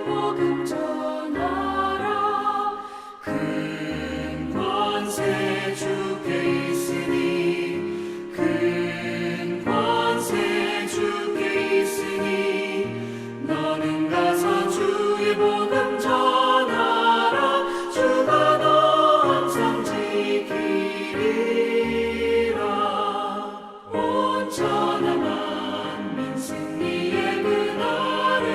복음 전하라. 큰 권세 주께 있으니 큰 권세 주께 있으니 너는 가서 주의 복음 전하라. 주가 너 항상 지키리라. 온 천하 만민 승리의 그날에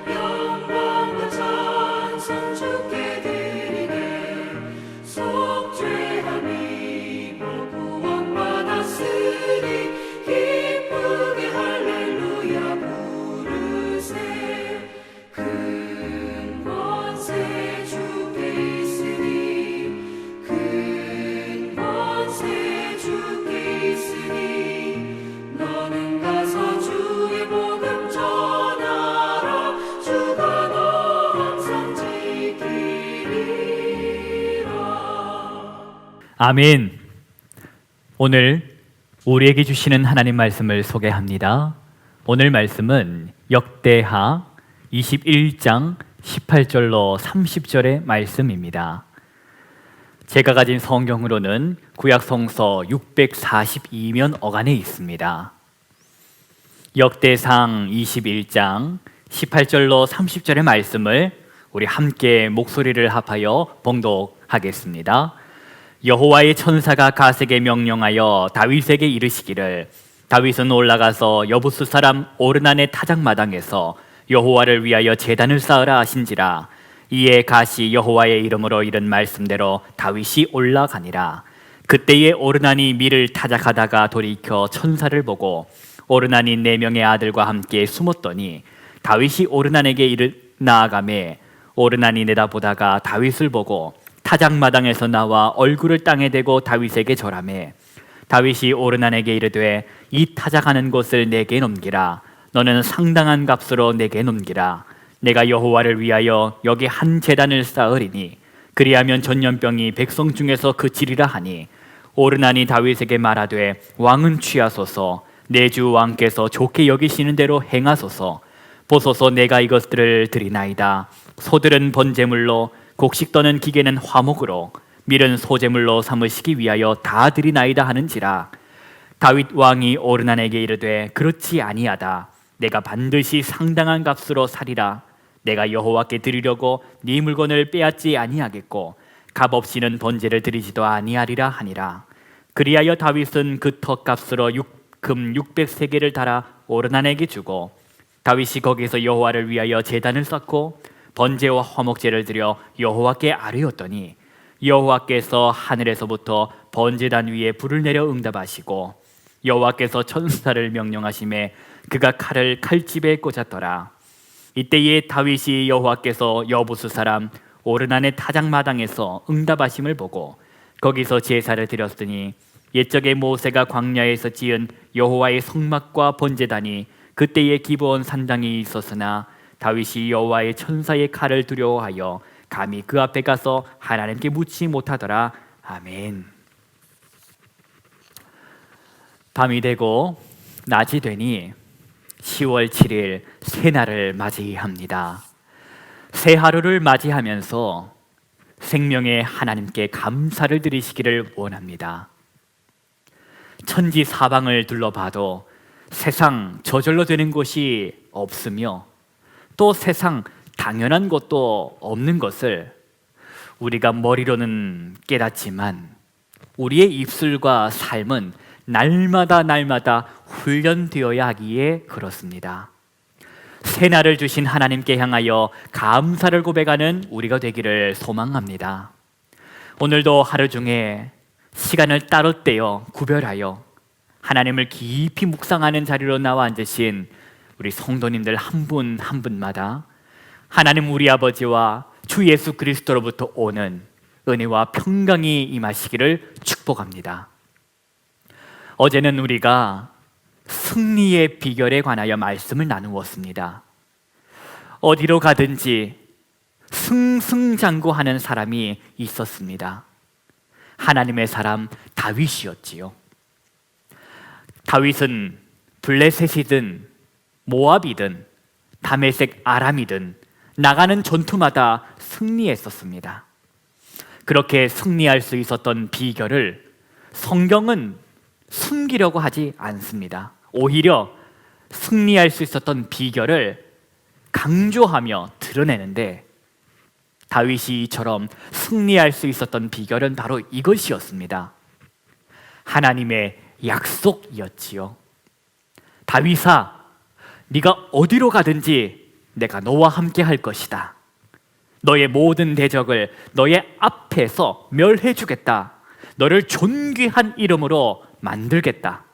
영광과 찬송 주께 드리네. 속죄함이 구원 받았으니 기쁘게 할렐루야 부르세. 큰 권세 주께 있으니 큰 권세 주께 있으니 너는 가서 주의 복음 전하라. 주가 너 항상 지키리라. 아멘. 오늘 우리에게 주시는 하나님 말씀을 소개합니다. 오늘 말씀은 역대하 21장 18절로 30절의 말씀입니다. 제가 가진 성경으로는 구약성서 642면 어간에 있습니다. 역대상 21장 18절로 30절의 말씀을 우리 함께 목소리를 합하여 봉독하겠습니다. 여호와의 천사가 갓에게 명령하여 다윗에게 이르시기를 다윗은 올라가서 여부스 사람 오르난의 타작마당에서 여호와를 위하여 제단을 쌓으라 하신지라. 이에 갓이 여호와의 이름으로 이른 말씀대로 다윗이 올라가니라. 그때에 오르난이 밀을 타작하다가 돌이켜 천사를 보고 오르난이 4명의 아들과 함께 숨었더니 다윗이 오르난에게 나아가매 오르난이 내다보다가 다윗을 보고 타작마당에서 나와 얼굴을 땅에 대고 다윗에게 절하매 다윗이 오르난에게 이르되 이 타작하는 곳을 내게 넘기라. 너는 상당한 값으로 내게 넘기라. 내가 여호와를 위하여 여기 한 제단을 쌓으리니 그리하면 전염병이 백성 중에서 그치리라 하니 오르난이 다윗에게 말하되 왕은 취하소서. 내 주 왕께서 좋게 여기시는 대로 행하소서. 보소서 내가 이것들을 드리나이다. 소들은 번제물로 곡식 떠는 기계는 화목으로 밀은 소제물로 삼으시기 위하여 다 드리나이다 하는지라. 다윗 왕이 오르난에게 이르되 그렇지 아니하다. 내가 반드시 상당한 값으로 사리라. 내가 여호와께 드리려고 네 물건을 빼앗지 아니하겠고 값없이는 번제를 드리지도 아니하리라 하니라. 그리하여 다윗은 그 턱값으로 금 600세겔을 달아 오르난에게 주고 다윗이 거기서 여호와를 위하여 제단을 쌓고 번제와 화목제를 드려 여호와께 아뢰었더니 여호와께서 하늘에서부터 번제단 위에 불을 내려 응답하시고 여호와께서 천사를 명령하심에 그가 칼을 칼집에 꽂았더라. 이때에 다윗이 여호와께서 여부스 사람 오르난의 타작마당에서 응답하심을 보고 거기서 제사를 드렸으니 옛적에 모세가 광야에서 지은 여호와의 성막과 번제단이 그때에 기브온 산당이 있었으나 다윗이 여호와의 천사의 칼을 두려워하여 감히 그 앞에 가서 하나님께 묻지 못하더라. 아멘. 밤이 되고 낮이 되니 10월 7일 새날을 맞이합니다. 새 하루를 맞이하면서 생명의 하나님께 감사를 드리시기를 원합니다. 천지 사방을 둘러봐도 세상 저절로 되는 곳이 없으며 또 세상 당연한 것도 없는 것을 우리가 머리로는 깨닫지만 우리의 입술과 삶은 날마다 훈련되어야 하기에 그렇습니다. 새날을 주신 하나님께 향하여 감사를 고백하는 우리가 되기를 소망합니다. 오늘도 하루 중에 시간을 따로 떼어 구별하여 하나님을 깊이 묵상하는 자리로 나와 앉으신 우리 성도님들 한 분 한 분마다 하나님 우리 아버지와 주 예수 그리스도로부터 오는 은혜와 평강이 임하시기를 축복합니다. 어제는 우리가 승리의 비결에 관하여 말씀을 나누었습니다. 어디로 가든지 승승장구하는 사람이 있었습니다. 하나님의 사람 다윗이었지요. 다윗은 블레셋이든 모압이든 다메섹 아람이든 나가는 전투마다 승리했었습니다. 그렇게 승리할 수 있었던 비결을 성경은 숨기려고 하지 않습니다. 오히려 승리할 수 있었던 비결을 강조하며 드러내는데, 다윗이 이처럼 승리할 수 있었던 비결은 바로 이것이었습니다. 하나님의 약속이었지요. 다윗아, 네가 어디로 가든지 내가 너와 함께 할 것이다. 너의 모든 대적을 너의 앞에서 멸해 주겠다. 너를 존귀한 이름으로 만들겠다.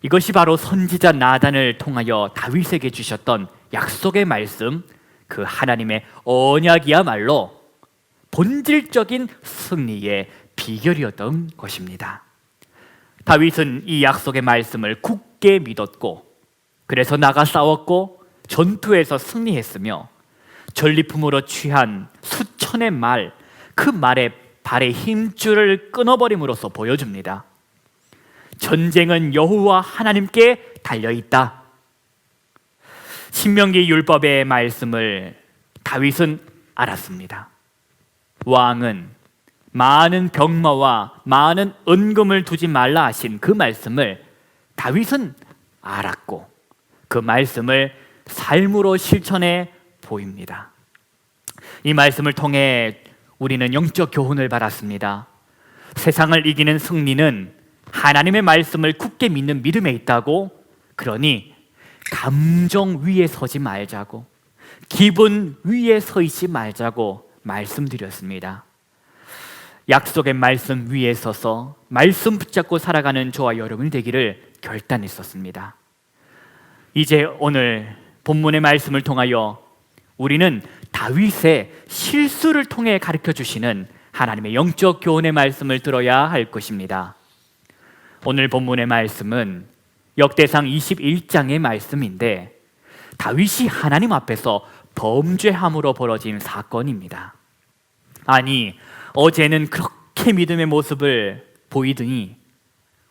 이것이 바로 선지자 나단을 통하여 다윗에게 주셨던 약속의 말씀, 그 하나님의 언약이야말로 본질적인 승리의 비결이었던 것입니다. 다윗은 이 약속의 말씀을 굳게 믿었고, 그래서 나가 싸웠고 전투에서 승리했으며, 전리품으로 취한 수천의 말, 그 말의 발의 힘줄을 끊어버림으로써 보여줍니다. 전쟁은 여호와 하나님께 달려있다. 신명기 율법의 말씀을 다윗은 알았습니다. 왕은 많은 병마와 많은 은금을 두지 말라 하신 그 말씀을 다윗은 알았고, 그 말씀을 삶으로 실천해 보입니다. 이 말씀을 통해 우리는 영적 교훈을 받았습니다. 세상을 이기는 승리는 하나님의 말씀을 굳게 믿는 믿음에 있다고, 그러니 감정 위에 서지 말자고, 기분 위에 서 있지 말자고 말씀드렸습니다. 약속의 말씀 위에 서서 말씀 붙잡고 살아가는 저와 여러분이 되기를 결단했었습니다. 이제 오늘 본문의 말씀을 통하여 우리는 다윗의 실수를 통해 가르쳐 주시는 하나님의 영적 교훈의 말씀을 들어야 할 것입니다. 오늘 본문의 말씀은 역대상 21장의 말씀인데, 다윗이 하나님 앞에서 범죄함으로 벌어진 사건입니다. 아니, 어제는 그렇게 믿음의 모습을 보이더니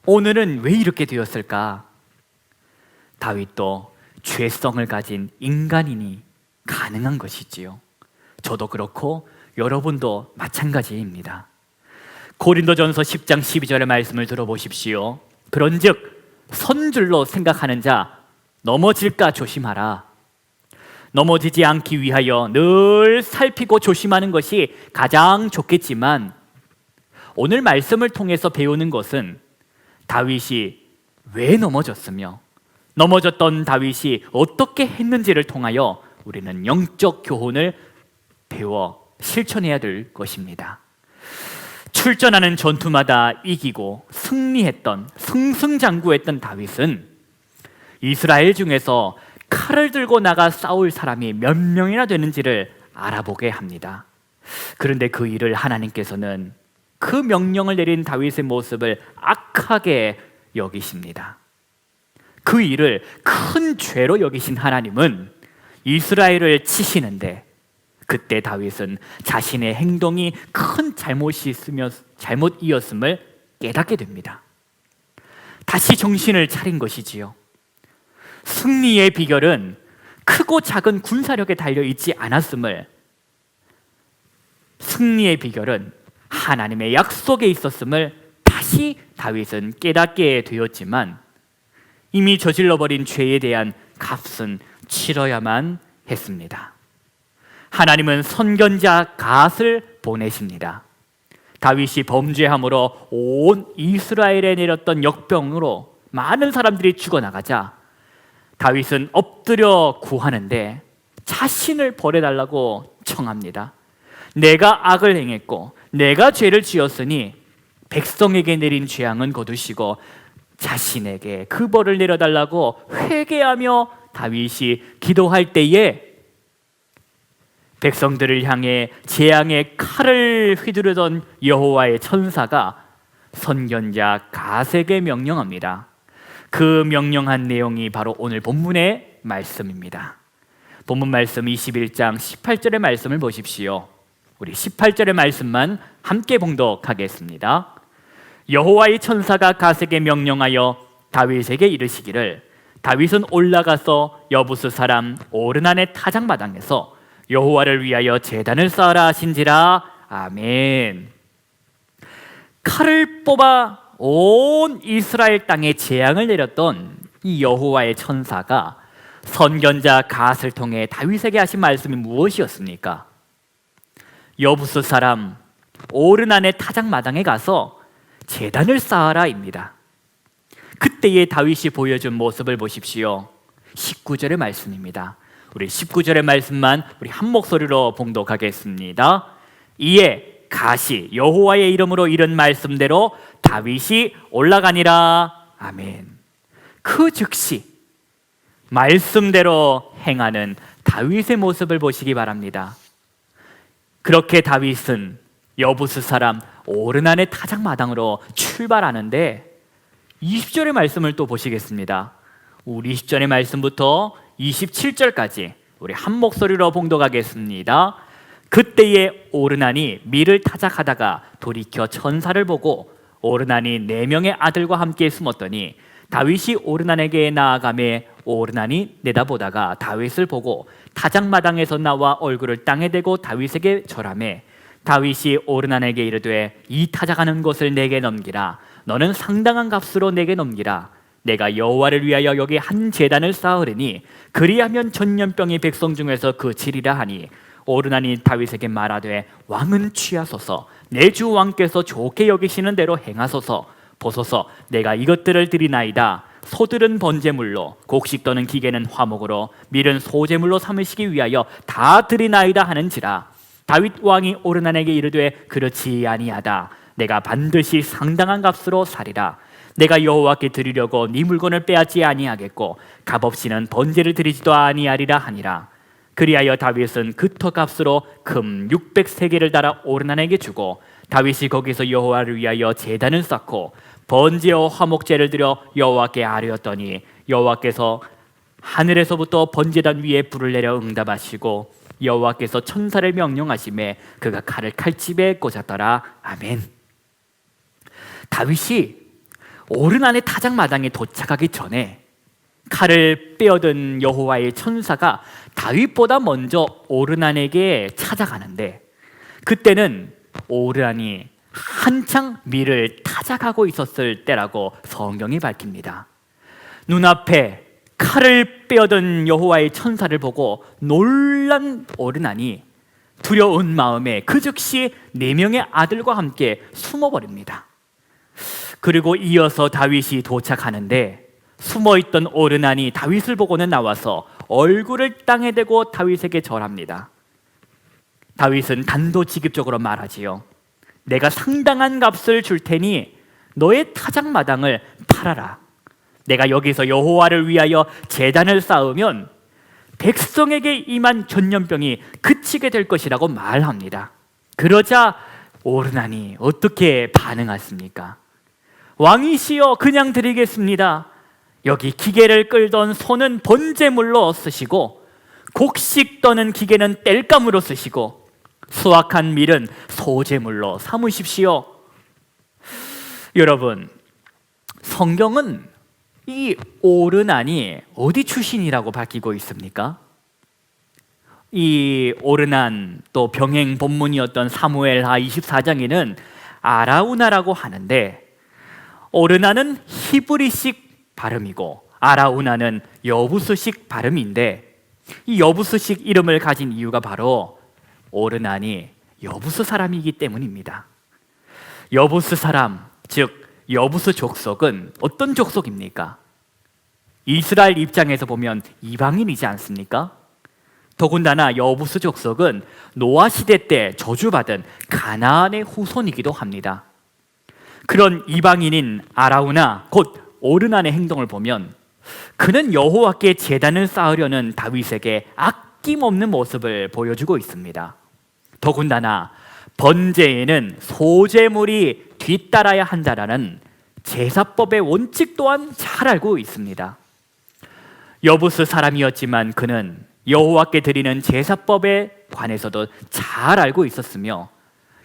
오늘은 왜 이렇게 되었을까? 다윗도 죄성을 가진 인간이니 가능한 것이지요. 저도 그렇고 여러분도 마찬가지입니다. 고린도전서 10장 12절의 말씀을 들어보십시오. 그런즉 선줄로 생각하는 자 넘어질까 조심하라. 넘어지지 않기 위하여 늘 살피고 조심하는 것이 가장 좋겠지만, 오늘 말씀을 통해서 배우는 것은 다윗이 왜 넘어졌으며 넘어졌던 다윗이 어떻게 했는지를 통하여 우리는 영적 교훈을 배워 실천해야 될 것입니다. 출전하는 전투마다 이기고 승리했던, 승승장구했던 다윗은 이스라엘 중에서 칼을 들고 나가 싸울 사람이 몇 명이나 되는지를 알아보게 합니다. 그런데 그 일을 하나님께서는 그 명령을 내린 다윗의 모습을 악하게 여기십니다. 그 일을 큰 죄로 여기신 하나님은 이스라엘을 치시는데, 그때 다윗은 자신의 행동이 큰 잘못이었음을 깨닫게 됩니다. 다시 정신을 차린 것이지요. 승리의 비결은 크고 작은 군사력에 달려있지 않았음을, 승리의 비결은 하나님의 약속에 있었음을 다시 다윗은 깨닫게 되었지만, 이미 저질러버린 죄에 대한 값은 치러야만 했습니다. 하나님은 선견자 갓을 보내십니다. 다윗이 범죄함으로 온 이스라엘에 내렸던 역병으로 많은 사람들이 죽어나가자 다윗은 엎드려 구하는데 자신을 벌해달라고 청합니다. 내가 악을 행했고 내가 죄를 지었으니 백성에게 내린 재앙은 거두시고 자신에게 그 벌을 내려달라고 회개하며 다윗이 기도할 때에 백성들을 향해 재앙의 칼을 휘두르던 여호와의 천사가 선견자 갓에게 명령합니다. 그 명령한 내용이 바로 오늘 본문의 말씀입니다. 본문 말씀 21장 18절의 말씀을 보십시오. 우리 18절의 말씀만 함께 봉독하겠습니다. 여호와의 천사가 갓에게 명령하여 다윗에게 이르시기를, 다윗은 올라가서 여부스 사람 오르난의 타작마당에서 여호와를 위하여 제단을 쌓으라 하신지라. 아멘. 칼을 뽑아 온 이스라엘 땅에 재앙을 내렸던 이 여호와의 천사가 선견자 갓을 통해 다윗에게 하신 말씀이 무엇이었습니까? 여부스 사람 오르난의 타작마당에 가서 제단을 쌓아라입니다. 그때의 다윗이 보여준 모습을 보십시오. 19절의 말씀입니다. 우리 19절의 말씀만 우리 한 목소리로 봉독하겠습니다. 이에 갓이 여호와의 이름으로 이른 말씀대로 다윗이 올라가니라. 아멘. 그 즉시 말씀대로 행하는 다윗의 모습을 보시기 바랍니다. 그렇게 다윗은 여부스 사람 오르난의 타작마당으로 출발하는데 20절의 말씀을 또 보시겠습니다. 우리 20절의 말씀부터 27절까지 우리 한 목소리로 봉독하겠습니다. 그때에 오르난이 밀을 타작하다가 돌이켜 천사를 보고 오르난이 4명의 아들과 함께 숨었더니 다윗이 오르난에게 나아가매 오르난이 내다보다가 다윗을 보고 타작마당에서 나와 얼굴을 땅에 대고 다윗에게 절하매 다윗이 오르난에게 이르되 이 타작하는 것을 내게 넘기라. 너는 상당한 값으로 내게 넘기라. 내가 여호와를 위하여 여기 한 제단을 쌓으리니 그리하면 전염병이 백성 중에서 그치리라 하니 오르난이 다윗에게 말하되 왕은 취하소서 내 주 왕께서 좋게 여기시는 대로 행하소서. 보소서 내가 이것들을 드리나이다. 소들은 번제물로 곡식 떠는 기계는 화목으로 밀은 소제물로 삼으시기 위하여 다 드리나이다 하는지라. 다윗 왕이 오르난에게 이르되 그렇지 아니하다. 내가 반드시 상당한 값으로 사리라. 내가 여호와께 드리려고 네 물건을 빼앗지 아니하겠고 값없이는 번제를 드리지도 아니하리라 하니라. 그리하여 다윗은 그 터값으로 금 600세겔을 달아 오르난에게 주고 다윗이 거기서 여호와를 위하여 제단을 쌓고 번제와 화목제를 드려 여호와께 아뢰었더니 여호와께서 하늘에서부터 번제단 위에 불을 내려 응답하시고 여호와께서 천사를 명령하시매 그가 칼을 칼집에 꽂았더라. 아멘. 다윗이 오르난의 타작마당에 도착하기 전에 칼을 빼어든 여호와의 천사가 다윗보다 먼저 오르난에게 찾아가는데 그때는 오르난이 한창 밀을 타작하고 있었을 때라고 성경이 밝힙니다. 눈앞에 칼을 빼어든 여호와의 천사를 보고 놀란 오르난이 두려운 마음에 그 즉시 4명의 아들과 함께 숨어버립니다. 그리고 이어서 다윗이 도착하는데 숨어있던 오르난이 다윗을 보고는 나와서 얼굴을 땅에 대고 다윗에게 절합니다. 다윗은 단도직입적으로 말하지요. 내가 상당한 값을 줄 테니 너의 타작마당을 팔아라. 내가 여기서 여호와를 위하여 제단을 쌓으면 백성에게 임한 전염병이 그치게 될 것이라고 말합니다. 그러자 오르난이 어떻게 반응했습니까? 왕이시여 그냥 드리겠습니다. 여기 기계를 끌던 소는 번제물로 쓰시고 곡식 떠는 기계는 땔감으로 쓰시고 수확한 밀은 소제물로 삼으십시오. 여러분, 성경은 이 오르난이 어디 출신이라고 밝히고 있습니까? 이 오르난 또 병행 본문이었던 사무엘하 24장에는 아라우나라고 하는데 오르난은 히브리식 발음이고 아라우나는 여부스식 발음인데 이 여부스식 이름을 가진 이유가 바로 오르난이 여부스 사람이기 때문입니다. 여부스 사람, 즉 여부스 족속은 어떤 족속입니까? 이스라엘 입장에서 보면 이방인이지 않습니까? 더군다나 여부스 족속은 노아 시대 때 저주받은 가나안의 후손이기도 합니다. 그런 이방인인 아라우나 곧 오르난의 행동을 보면 그는 여호와께 제단을 쌓으려는 다윗에게 아낌없는 모습을 보여주고 있습니다. 더군다나 번제에는 소제물이 뒤따라야 한다라는 제사법의 원칙 또한 잘 알고 있습니다. 여부스 사람이었지만 그는 여호와께 드리는 제사법에 관해서도 잘 알고 있었으며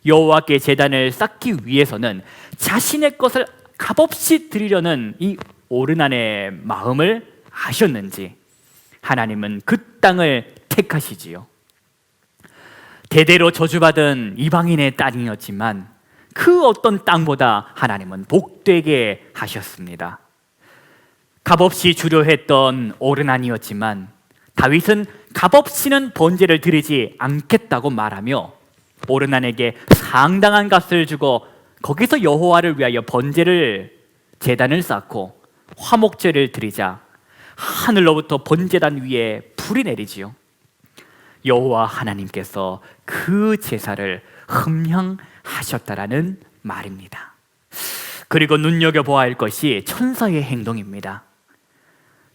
여호와께 제단을 쌓기 위해서는 자신의 것을 값없이 드리려는 이 오르난의 마음을 아셨는지 하나님은 그 땅을 택하시지요. 대대로 저주받은 이방인의 땅이었지만 그 어떤 땅보다 하나님은 복되게 하셨습니다. 값없이 주려 했던 오르난이었지만 다윗은 값없이는 번제를 드리지 않겠다고 말하며 오르난에게 상당한 값을 주고 거기서 여호와를 위하여 번제를 제단을 쌓고 화목제를 드리자 하늘로부터 번제단 위에 불이 내리지요. 여호와 하나님께서 그 제사를 흠향하셨다라는 말입니다. 그리고 눈여겨보아야 할 것이 천사의 행동입니다.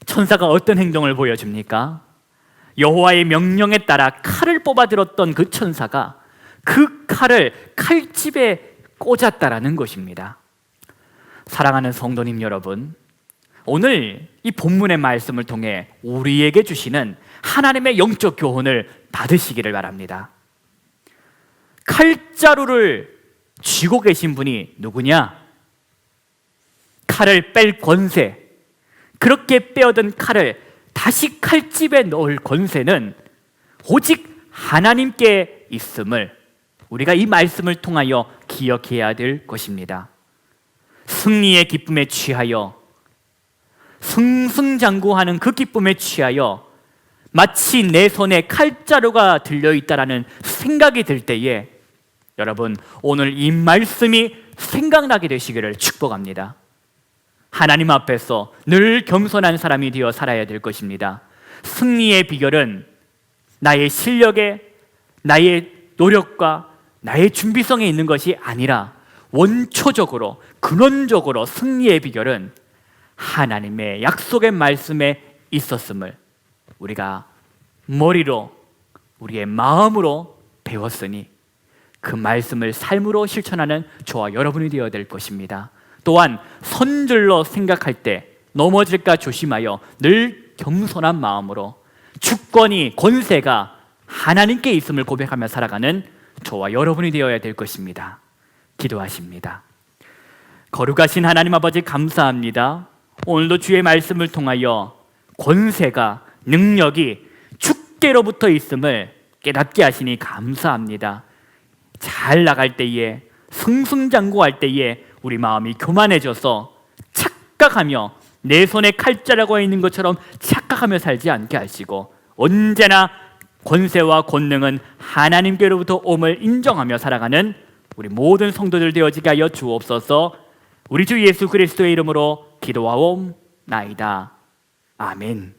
천사가 어떤 행동을 보여줍니까? 여호와의 명령에 따라 칼을 뽑아들었던 그 천사가 그 칼을 칼집에 꽂았다라는 것입니다. 사랑하는 성도님 여러분, 오늘 이 본문의 말씀을 통해 우리에게 주시는 하나님의 영적 교훈을 받으시기를 바랍니다. 칼자루를 쥐고 계신 분이 누구냐? 칼을 뺄 권세, 그렇게 빼어든 칼을 다시 칼집에 넣을 권세는 오직 하나님께 있음을 우리가 이 말씀을 통하여 기억해야 될 것입니다. 승리의 기쁨에 취하여 승승장구하는 그 기쁨에 취하여 마치 내 손에 칼자루가 들려있다라는 생각이 들 때에 여러분, 오늘 이 말씀이 생각나게 되시기를 축복합니다. 하나님 앞에서 늘 겸손한 사람이 되어 살아야 될 것입니다. 승리의 비결은 나의 실력에, 나의 노력과 나의 준비성에 있는 것이 아니라 원초적으로, 근원적으로 승리의 비결은 하나님의 약속의 말씀에 있었음을 우리가 머리로, 우리의 마음으로 배웠으니 그 말씀을 삶으로 실천하는 저와 여러분이 되어야 될 것입니다. 또한 선줄로 생각할 때 넘어질까 조심하여 늘 겸손한 마음으로 주권이, 권세가 하나님께 있음을 고백하며 살아가는 저와 여러분이 되어야 될 것입니다. 기도하십니다. 거룩하신 하나님 아버지, 감사합니다. 오늘도 주의 말씀을 통하여 권세가, 능력이 주께로부터 있음을 깨닫게 하시니 감사합니다. 잘 나갈 때에, 승승장구할 때에 우리 마음이 교만해져서 착각하며 내 손에 칼자루가 있는 것처럼 착각하며 살지 않게 하시고 언제나 권세와 권능은 하나님께로부터 옴을 인정하며 살아가는 우리 모든 성도들 되어지게 하여 주옵소서. 우리 주 예수 그리스도의 이름으로 기도하옵나이다. 아멘.